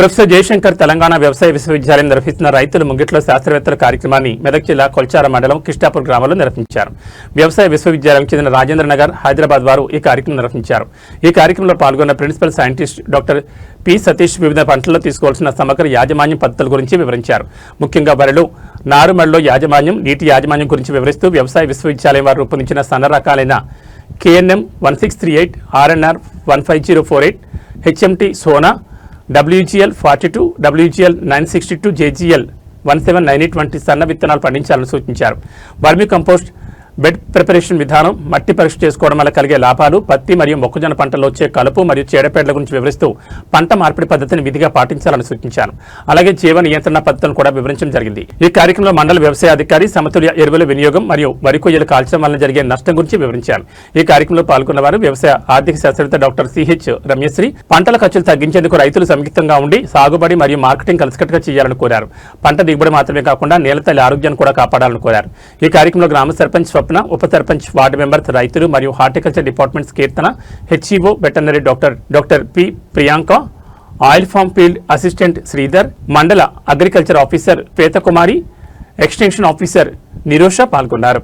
Professor Jayashankar Telangana వ్యవసాయ విశ్వవిద్యాలయం నిర్వహిస్తున్న రైతుల ముంగిట్లో శాస్త్రవేత్తల కార్యక్రమాన్ని మెదక్ జిల్లా కొల్చార మండలం కిష్టాపూర్ గ్రామంలో నిర్వహించారు. వ్యవసాయ విశ్వవిద్యాలయం చెందిన రాజేంద్ర నగర్, హైదరాబాద్ వారు ఈ కార్యక్రమం నిర్వహించారు. ఈ కార్యక్రమంలో పాల్గొన్న principal scientist doctor P Satish వివిధ పంటల్లో తీసుకోవాల్సిన సమగ్ర యాజమాన్యం పద్ధతుల గురించి వివరించారు. ముఖ్యంగా వరిలో నారుమడిలో యాజమాన్యం, నీటి యాజమాన్యం గురించి వివరిస్తూ వ్యవసాయ విశ్వవిద్యాలయం వారు రూపొందించిన సన్న రకాలైన KNM 1638, RNR 15048, HMT Sona, WGL 42, WGL 962, JGL 1798 వంటి సన్న విత్తనాలు పండించాలని సూచించారు. వర్మీ కంపోస్ట్, బెడ్ ప్రిపరేషన్ విధానం, మట్టి పరీక్ష చేసుకోవడం వల్ల కలిగే లాభాలు, పత్తి మరియు మొక్కజొన్న పంటల్లో వచ్చే కలుపు మరియు చీడపేడల గురించి వివరిస్తూ పంట మార్పిడి పద్ధతిని విధిగా పాటించాలని సూచించారు. అలాగే జీవ నియంత్రణ పద్ధతులను కూడా వివరించడం జరిగింది. ఈ కార్యక్రమంలో మండల వ్యవసాయ అధికారి సమతుల్య ఎరువుల వినియోగం మరియు వరి కొయ్యలు కాల్చడం వల్ల జరిగే నష్టం గురించి వివరించారు. ఈ కార్యక్రమంలో పాల్గొన్న వారు వ్యవసాయ ఆర్థిక శాస్త్రవేత్త డాక్టర్ CH రమ్యశ్రీ పంటల ఖర్చులు తగ్గించేందుకు రైతులు సంయుక్తంగా ఉండి సాగుబడి మరియు మార్కెటింగ్ కలిసికట్టుగా చేయాలని కోరారు. పంట దిగుబడి మాత్రమే కాకుండా నేలతల్లి ఆరోగ్యాన్ని కూడా కాపాడాలని కోరారు. ఈ కార్యక్రమంలో గ్రామ సర్పంచ్ స్వప్న, ఉప సర్పంచ్, వార్డు మెంబర్, రైతులు మరియు horticulture departments Keerthana, HEO veterinary doctor P Priyanka, oil palm field assistant Sridhar, మండల agriculture officer Pethakumari, extension officer Nirosha పాల్గొన్నారు.